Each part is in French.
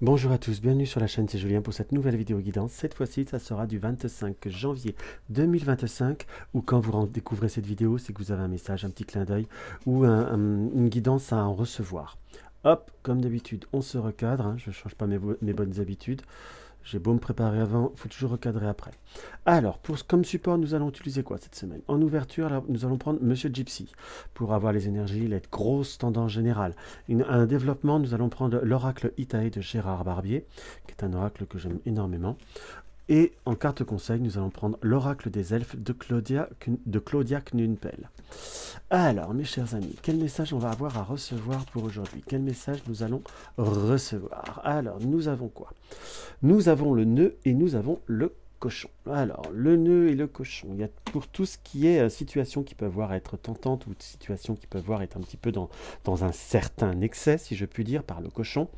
Bonjour à tous, bienvenue sur la chaîne, c'est Julien pour cette nouvelle vidéo guidance. Cette fois-ci, ça sera du 25 janvier 2025, ou quand vous découvrez cette vidéo, c'est que vous avez un message, un petit clin d'œil, ou une guidance à en recevoir. Hop, comme d'habitude, on se recadre, hein, je ne change pas mes bonnes habitudes. J'ai beau me préparer avant, il faut toujours recadrer après. Alors, comme support, nous allons utiliser quoi cette semaine? En ouverture, alors, nous allons prendre Monsieur Gypsy pour avoir les énergies, les grosses tendances générales. Un développement, nous allons prendre l'oracle Itae de Gérard Barbier, qui est un oracle que j'aime énormément. Et en carte conseil, nous allons prendre l'oracle des elfes de Claudia Knunpel. Alors, mes chers amis, quel message on va avoir à recevoir pour aujourd'hui? Quel message nous allons recevoir? Alors, nous avons quoi? Nous avons le nœud et nous avons le cochon. Alors, le nœud et le cochon, il y a pour tout ce qui est situation qui peuvent voir être tentante ou situation qui peuvent voir être un petit peu dans un certain excès, si je puis dire, par le cochon,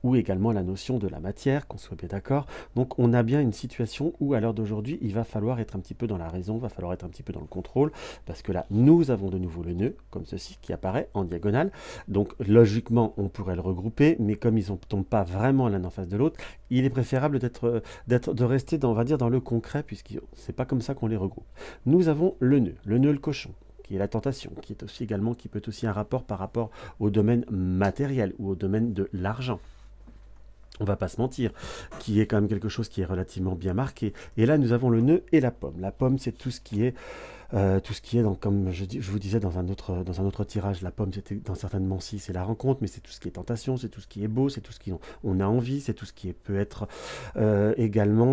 ou également la notion de la matière, qu'on soit bien d'accord. Donc on a bien une situation où à l'heure d'aujourd'hui, il va falloir être un petit peu dans la raison, il va falloir être un petit peu dans le contrôle, parce que là, nous avons de nouveau le nœud, comme ceci, qui apparaît en diagonale. Donc logiquement, on pourrait le regrouper, mais comme ils ne tombent pas vraiment l'un en face de l'autre, il est préférable de rester dans, on va dire, dans le concret, puisque c'est pas comme ça qu'on les regroupe. Nous avons le nœud, le cochon, qui est la tentation, qui est aussi également, qui peut aussi un rapport par rapport au domaine matériel ou au domaine de l'argent. On va pas se mentir, qui est quand même quelque chose qui est relativement bien marqué. Et là, nous avons le nœud et la pomme. La pomme, c'est tout ce qui est donc, comme je vous disais dans un autre tirage, la pomme, c'était dans certaines mancies, c'est la rencontre, mais c'est tout ce qui est tentation, c'est tout ce qui est beau, c'est tout ce qu'on a envie, c'est tout ce qui peut être également,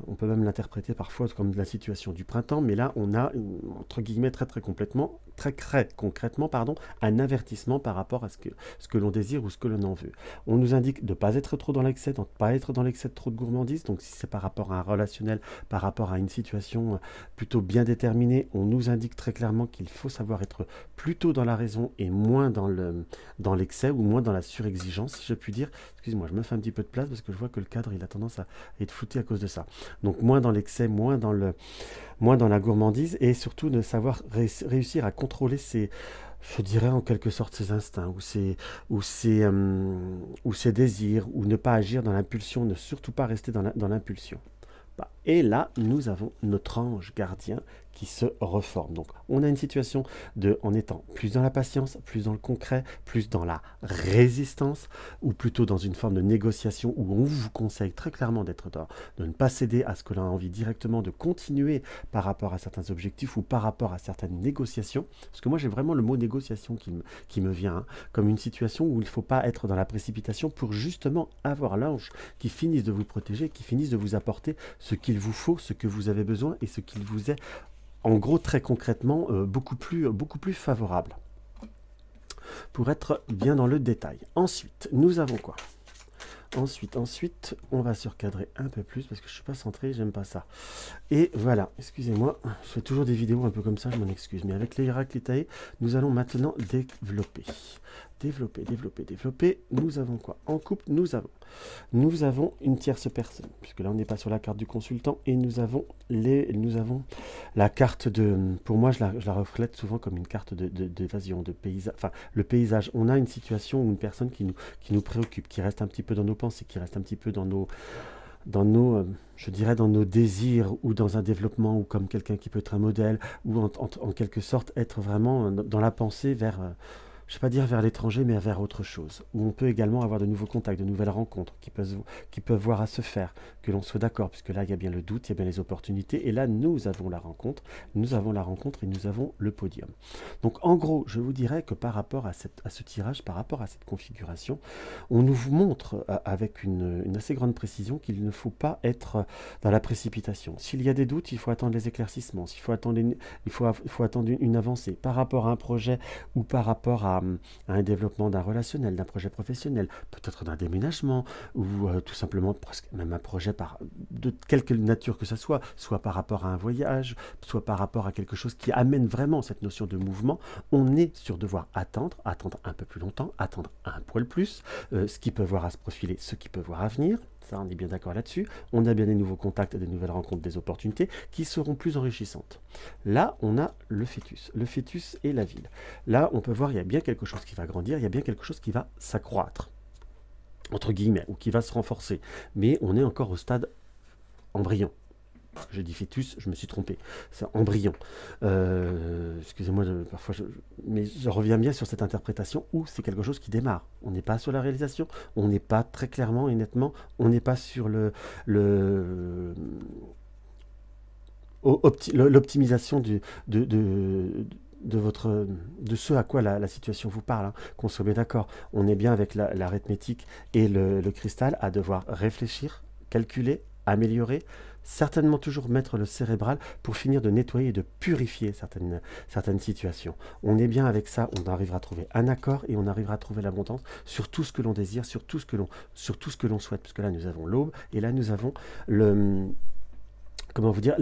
on peut même l'interpréter parfois comme la situation du printemps, mais là, on a, entre guillemets, très concrètement, un avertissement par rapport à ce que l'on désire ou ce que l'on en veut. On nous indique de ne pas être trop dans l'excès, de ne pas être dans l'excès de trop de gourmandise, donc si c'est par rapport à un relationnel, par rapport à une situation plutôt bien déterminée, on nous indique très clairement qu'il faut savoir être plutôt dans la raison et moins dans l'excès ou moins dans la surexigence, si je puis dire. Excusez-moi, je me fais un petit peu de place parce que je vois que le cadre il a tendance à être flouté à cause de ça. Donc moins dans l'excès, moins dans la gourmandise et surtout de savoir réussir à contrôler je dirais en quelque sorte ses instincts ou ses désirs, ou ne pas agir dans l'impulsion, ne surtout pas rester dans l'impulsion. Et là, nous avons notre ange gardien qui se reforme. Donc, on a une situation en étant plus dans la patience, plus dans le concret, plus dans la résistance, ou plutôt dans une forme de négociation où on vous conseille très clairement de ne pas céder à ce que l'on a envie directement, de continuer par rapport à certains objectifs ou par rapport à certaines négociations. Parce que moi, j'ai vraiment le mot négociation qui me vient, hein, comme une situation où il ne faut pas être dans la précipitation pour justement avoir l'ange qui finisse de vous protéger, qui finisse de vous apporter ce qu'il vous faut, ce que vous avez besoin et ce qu'il vous est, en gros, très concrètement, beaucoup plus favorable. Pour être bien dans le détail. Ensuite, nous avons quoi? Ensuite, on va se recadrer un peu plus parce que je ne suis pas centré, j'aime pas ça. Et voilà, excusez-moi, je fais toujours des vidéos un peu comme ça, je m'en excuse. Mais avec les oracles Itae, nous allons maintenant développer. Nous avons quoi? En couple, nous avons une tierce personne, puisque là on n'est pas sur la carte du consultant, et nous avons la carte pour moi je la reflète souvent comme une carte d'évasion, de paysage, enfin le paysage. On a une situation ou une personne qui nous préoccupe, qui reste un petit peu dans nos pensées, qui reste un petit peu dans nos je dirais dans nos désirs, ou dans un développement, ou comme quelqu'un qui peut être un modèle, ou en quelque sorte être vraiment dans la pensée vers je ne vais pas dire vers l'étranger, mais vers autre chose, où on peut également avoir de nouveaux contacts, de nouvelles rencontres qui peuvent voir à se faire, que l'on soit d'accord, puisque là, il y a bien le doute, il y a bien les opportunités, et là, nous avons la rencontre et nous avons le podium. Donc, en gros, je vous dirais que par rapport à ce tirage, par rapport à cette configuration, on nous montre avec une assez grande précision qu'il ne faut pas être dans la précipitation. S'il y a des doutes, il faut attendre les éclaircissements, il faut attendre une avancée par rapport à un projet ou par rapport à un développement d'un relationnel, d'un projet professionnel, peut-être d'un déménagement, ou tout simplement presque même un projet de quelque nature que ce soit par rapport à un voyage, soit par rapport à quelque chose qui amène vraiment cette notion de mouvement. On est sur devoir attendre un peu plus longtemps, attendre un poil plus, ce qui peut voir à se profiler, ce qui peut voir à venir. Ça, on est bien d'accord là-dessus. On a bien des nouveaux contacts, des nouvelles rencontres, des opportunités qui seront plus enrichissantes. Là, on a le fœtus et la ville. Là, on peut voir, il y a bien quelque chose qui va grandir, il y a bien quelque chose qui va s'accroître. entre guillemets, ou qui va se renforcer. Mais on est encore au stade embryon. J'ai dit fœtus, je me suis trompé. C'est embryon. Excusez-moi, parfois, mais je reviens bien sur cette interprétation où c'est quelque chose qui démarre. On n'est pas sur la réalisation, on n'est pas très clairement et nettement, on n'est pas sur l'optimisation de ce à quoi la situation vous parle, hein. Qu'on soit bien d'accord. On est bien avec l'arithmétique et le cristal à devoir réfléchir, calculer, améliorer, certainement toujours mettre le cérébral pour finir de nettoyer et de purifier certaines situations. On est bien avec ça, on arrivera à trouver un accord et on arrivera à trouver l'abondance sur tout ce que l'on désire, sur tout ce que l'on souhaite. Parce que là, nous avons l'aube et là, nous avons comment vous dire,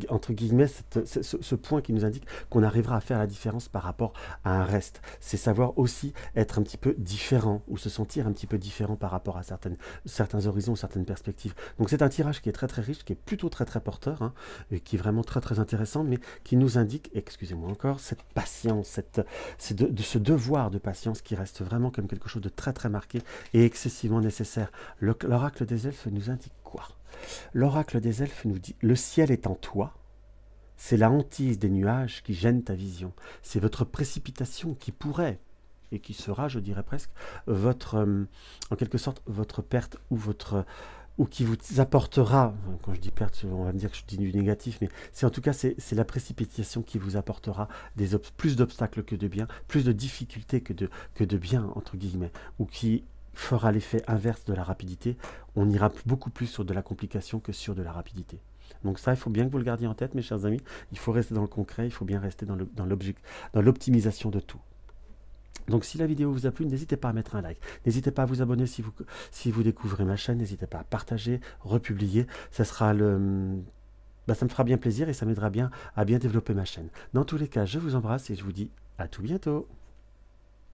entre guillemets, ce point qui nous indique qu'on arrivera à faire la différence par rapport à un reste. C'est savoir aussi être un petit peu différent ou se sentir un petit peu différent par rapport à certains horizons, certaines perspectives. Donc c'est un tirage qui est très très riche, qui est plutôt très très porteur, hein, et qui est vraiment très très intéressant, mais qui nous indique, excusez-moi encore, cette patience, ce devoir de patience qui reste vraiment comme quelque chose de très très marqué et excessivement nécessaire. L'oracle des elfes nous indique quoi? L'oracle des elfes nous dit « Le ciel est en toi, c'est la hantise des nuages qui gêne ta vision. C'est votre précipitation qui pourrait, et qui sera, je dirais presque, en quelque sorte, votre perte ou qui vous apportera, quand je dis perte, on va me dire que je dis du négatif, mais c'est en tout cas, c'est la précipitation qui vous apportera plus d'obstacles que de bien, plus de difficultés que de bien, entre guillemets, ou qui fera l'effet inverse de la rapidité. On ira beaucoup plus sur de la complication que sur de la rapidité. Donc ça, il faut bien que vous le gardiez en tête, mes chers amis. Il faut rester dans le concret, il faut bien rester dans l'optimisation de tout. Donc si la vidéo vous a plu, n'hésitez pas à mettre un like. N'hésitez pas à vous abonner si vous découvrez ma chaîne. N'hésitez pas à partager, republier. Ça me fera bien plaisir et ça m'aidera bien à bien développer ma chaîne. Dans tous les cas, je vous embrasse et je vous dis à tout bientôt.